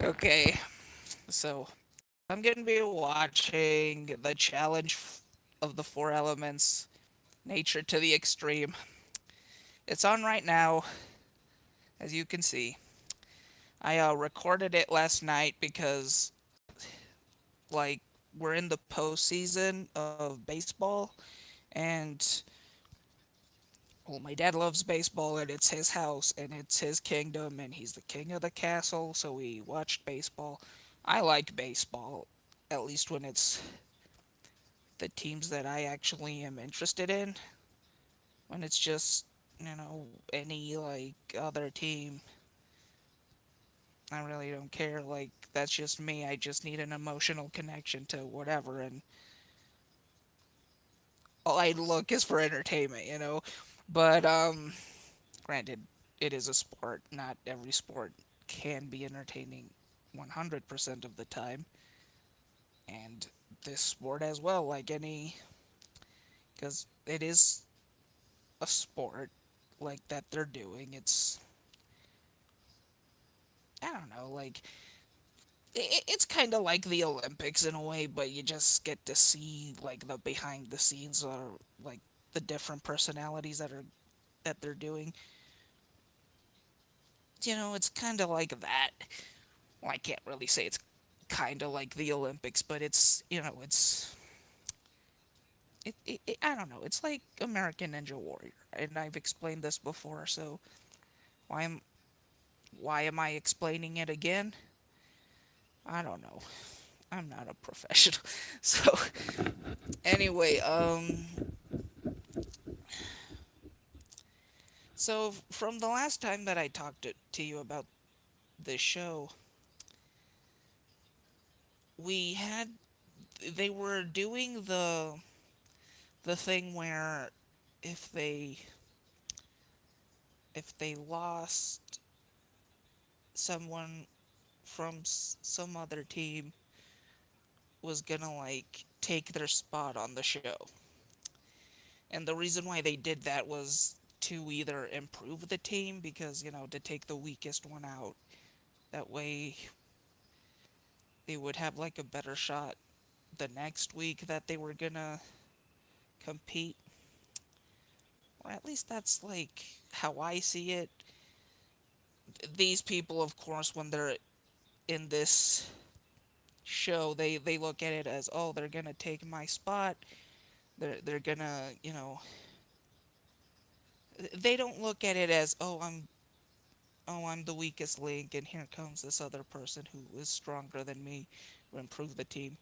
Okay, so I'm gonna be watching the challenge of the four elements, nature to the extreme. It's on right now, as you can see. I recorded it last night because, like, we're in the postseason of baseball, and well, my dad loves baseball, and it's his house, and it's his kingdom, and he's the king of the castle. So we watched baseball. I like baseball, at least when it's the teams that I actually am interested in. When it's just, any like other team, I really don't care. Like, that's just me. I just need an emotional connection to whatever, and all I look is for entertainment. But granted, it is a sport. Not every sport can be entertaining 100% of the time, and this sport as well, like any, because it is a sport like that they're doing. I don't know, like it's kind of like the Olympics in a way, but you just get to see like the behind the scenes or like the different personalities that they're doing. It's kind of like that. Well, I can't really say it's kind of like the Olympics, but I don't know. It's like American Ninja Warrior, and I've explained this before. So why am why am I explaining it again? I don't know. I'm not a professional. So anyway, so from the last time that I talked to you about this show, we had they were doing the thing where if they if they lost someone from some other team was gonna like take their spot on the show. And the reason why they did that was to either improve the team because, to take the weakest one out. That way they would have like a better shot the next week that they were gonna compete. Or at least that's like how I see it. These people, of course, when they're in this show, they look at it as, oh, they're gonna take my spot. They're gonna, they don't look at it as, I'm the weakest link, and here comes this other person who is stronger than me to improve the team.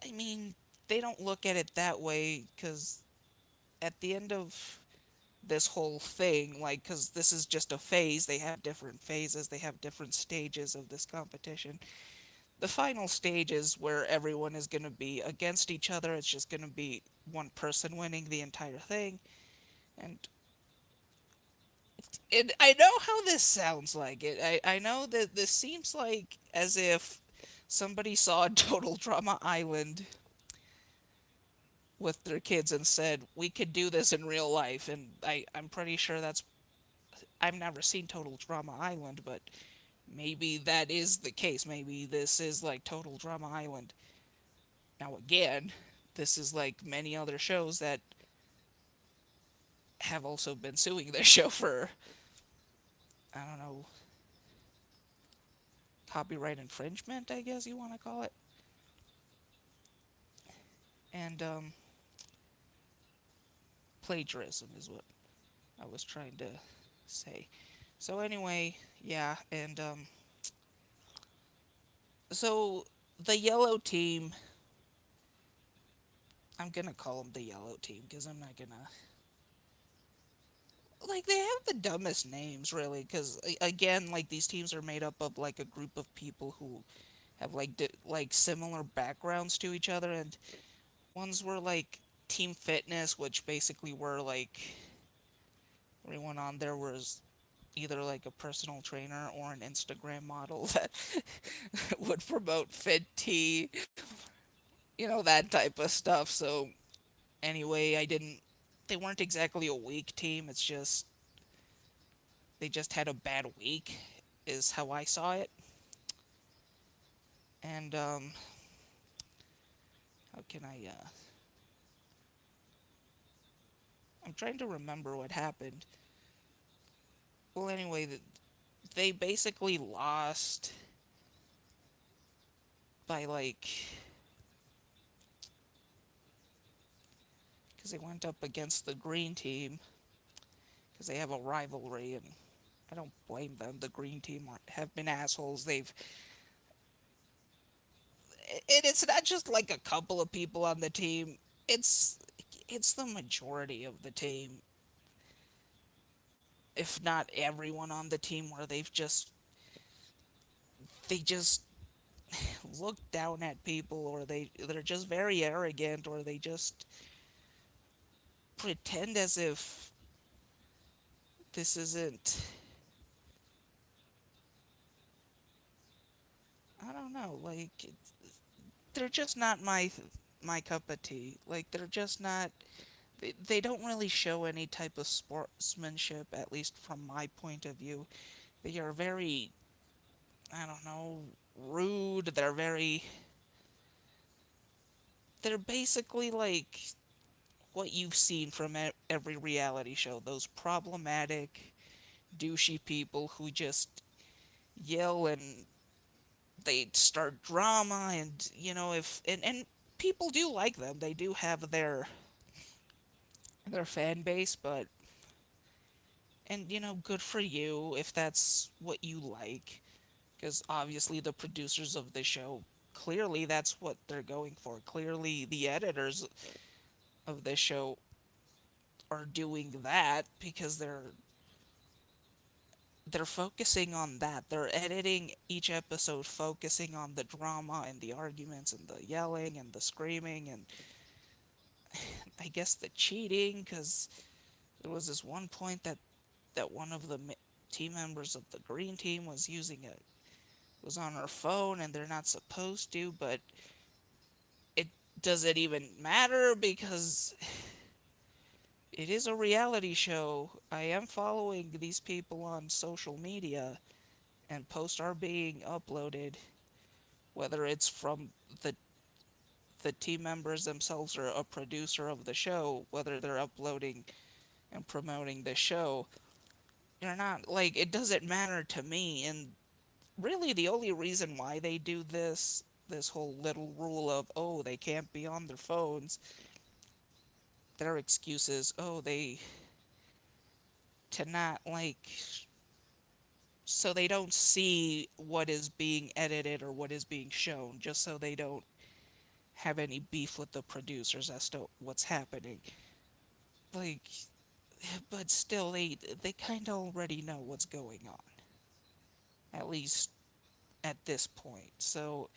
I mean, they don't look at it that way because at the end of this whole thing, like, because this is just a phase, they have different phases, they have different stages of this competition. The final stage is where everyone is going to be against each other. It's just going to be one person winning the entire thing. And I know how this sounds like it. I know that this seems like as if somebody saw Total Drama Island with their kids and said, we could do this in real life. And I'm pretty sure that's. I've never seen Total Drama Island, but maybe that is the case. Maybe this is like Total Drama Island. Now, again, this is like many other shows that have also been suing their show for, I don't know, copyright infringement, I guess you want to call it. And plagiarism is what I was trying to say. So anyway, yeah, and so the yellow team, I'm gonna call them the yellow team because I'm not gonna like they have the dumbest names really because again like these teams are made up of like a group of people who have like like similar backgrounds to each other, and ones were like team fitness, which basically were like everyone on there was either like a personal trainer or an Instagram model that would promote fit tea, that type of stuff. So anyway, I didn't. They weren't exactly a weak team. It's just they just had a bad week, is how I saw it. And how can I'm trying to remember what happened. Well, anyway, they basically lost by like because they went up against the green team because they have a rivalry, and I don't blame them. The green team have been assholes. And it's not just like a couple of people on the team. It's it's the majority of the team, if not everyone on the team, where they just look down at people, or they're just very arrogant, or they just pretend as if this isn't. I don't know, like they're just not my cup of tea. Like they're just not. They don't really show any type of sportsmanship, at least from my point of view. They are very, I don't know, rude. They're basically like what you've seen from every reality show. Those problematic, douchey people who just yell, and they start drama, and if and people do like them. They do have their fan base, but and good for you if that's what you like, because obviously the producers of the show, clearly that's what they're going for. Clearly the editors of this show are doing that because they're focusing on that. They're editing each episode focusing on the drama and the arguments and the yelling and the screaming and I guess the cheating, because there was this one point that one of the team members of the green team was on her phone, and they're not supposed to, but it does it even matter because it is a reality show. I am following these people on social media, and posts are being uploaded, whether it's from the the team members themselves or a producer of the show, whether they're uploading and promoting the show. You're not like it doesn't matter to me, and really the only reason why they do this whole little rule of, oh, they can't be on their phones, their excuses, oh, they to not like so they don't see what is being edited or what is being shown, just so they don't have any beef with the producers as to what's happening. Like, but still, they kind of already know what's going on, at least at this point. So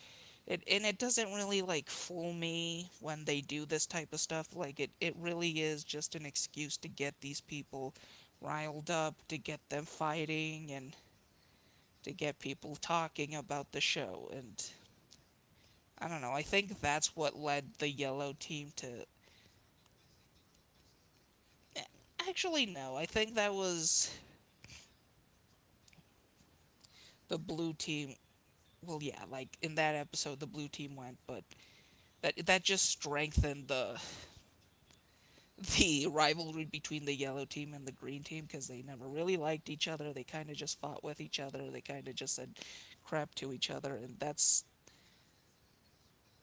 it doesn't really like fool me when they do this type of stuff. Like it really is just an excuse to get these people riled up, to get them fighting, and to get people talking about the show. And I don't know, I think that's what led the yellow team to. Actually, no, I think that was the blue team. Well, yeah, like in that episode, the blue team went, but that just strengthened the rivalry between the yellow team and the green team, because they never really liked each other. They kind of just fought with each other. They kind of just said crap to each other,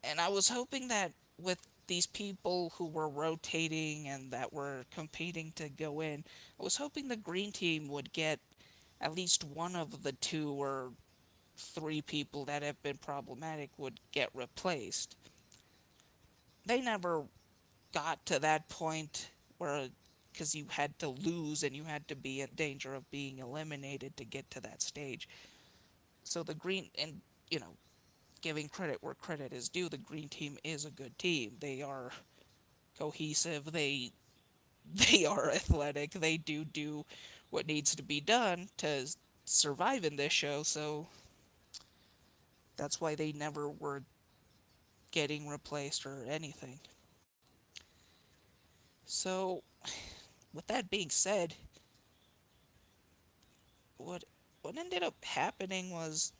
and I was hoping that with these people who were rotating and that were competing to go in, I was hoping the green team would get at least one of the two or three people that have been problematic would get replaced. They never got to that point where, because you had to lose and you had to be in danger of being eliminated to get to that stage. So the green, and you know, giving credit where credit is due, the green team is a good team. They are cohesive. They are athletic. They do what needs to be done to survive in this show. So that's why they never were getting replaced or anything. So with that being said, what ended up happening was,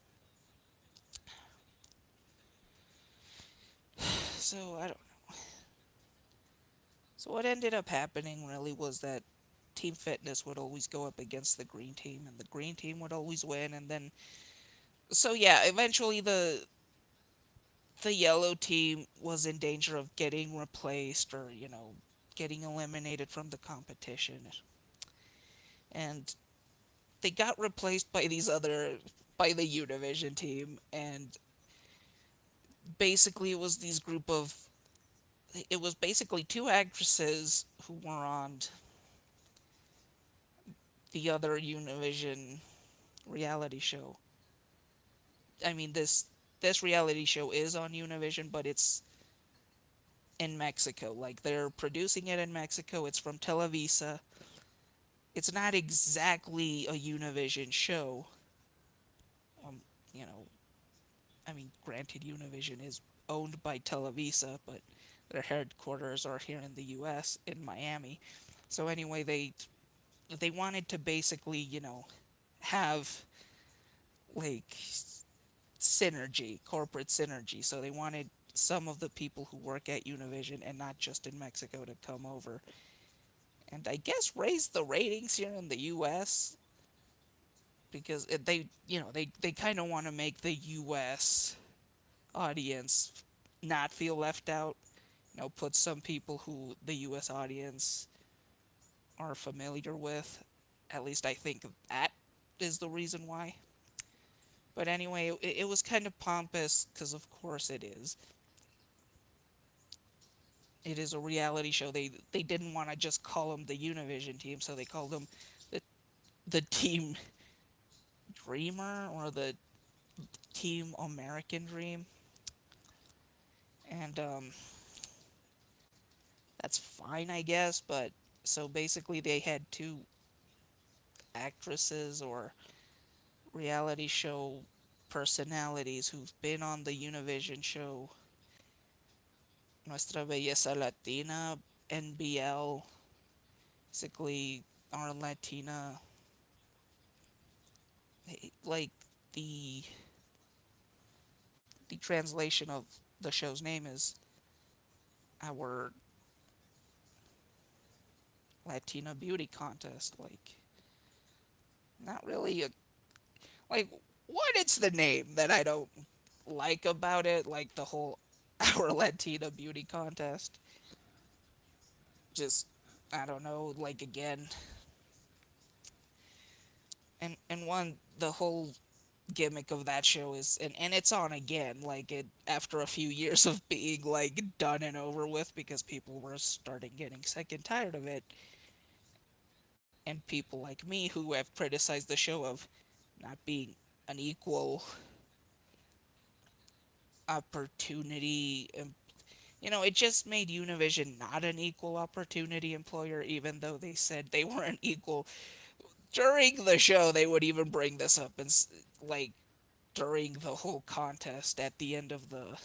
so I don't so what ended up happening really was that Team Fitness would always go up against the green team, and the green team would always win, and then so yeah, eventually the yellow team was in danger of getting replaced or, getting eliminated from the competition. And they got replaced by by the Univision team, and basically it was basically two actresses who were on the other Univision reality show. I mean, this reality show is on Univision, but it's in Mexico. Like, they're producing it in Mexico. It's from Televisa. It's not exactly a Univision show. Um, you know, I mean, granted, Univision is owned by Televisa, but their headquarters are here in the U.S. in Miami. So anyway, they wanted to basically, have like corporate synergy. So they wanted some of the people who work at Univision and not just in Mexico to come over and I guess raise the ratings here in the U.S. because they kind of want to make the U.S. audience not feel left out. Put some people who the U.S. audience are familiar with. At least I think that is the reason why. But anyway, it was kind of pompous because, of course, it is. It is a reality show. They didn't want to just call them the Univision team, so they called them the the Team Dreamer or the Team American Dream, and that's fine, I guess. But so basically, they had two actresses or reality show personalities who've been on the Univision show Nuestra Belleza Latina, NBL, basically our Latina, like the the translation of the show's name is our Latina beauty contest. Like, not really a like what it's the name that I don't like about it, like the whole our Latina beauty contest. Just I don't know, like again, and one the whole gimmick of that show is and it's on again like it after a few years of being like done and over with because people were starting getting sick and tired of it and people like me who have criticized the show of not being an equal opportunity it just made Univision not an equal opportunity employer even though they said they weren't equal during the show. They would even bring this up and like during the whole contest at the end of the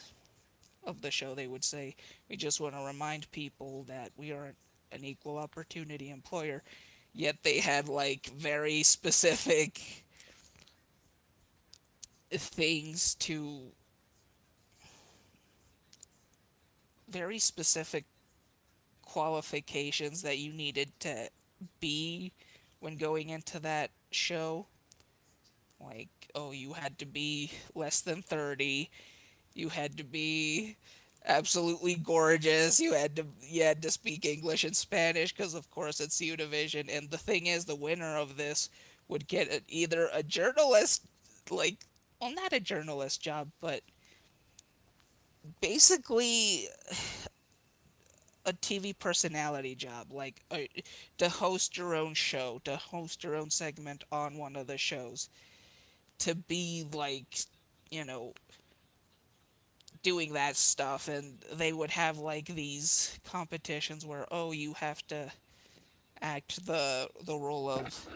show they would say we just want to remind people that we are an equal opportunity employer, yet they had like things to very specific qualifications that you needed to be when going into that show. Like, oh, you had to be less than 30. You had to be absolutely gorgeous. You had to speak English and Spanish because of course it's Univision. And the thing is, the winner of this would get either a journalist, like, well, not a journalist job, but basically a TV personality job, like to host your own show, to host your own segment on one of the shows, to be like, you know, doing that stuff. And they would have like these competitions where, oh, you have to act the role of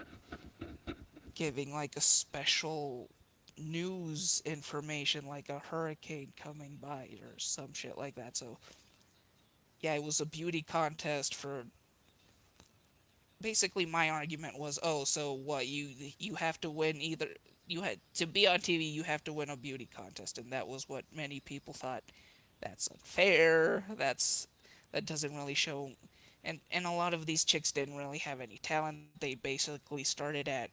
giving like a special news information like a hurricane coming by or some shit like that. So yeah, it was a beauty contest for basically my argument was, oh, so what, you have to win either, you had to be on TV, you have to win a beauty contest, and that was what many people thought. That's unfair. That doesn't really show. And a lot of these chicks didn't really have any talent. They basically started at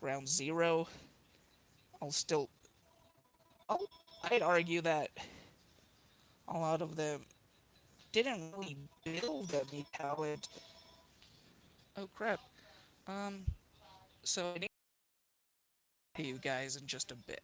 ground zero. I'll still I'll, I'd argue that a lot of them didn't really build any talent. Oh crap. Um so I need to you guys in just a bit.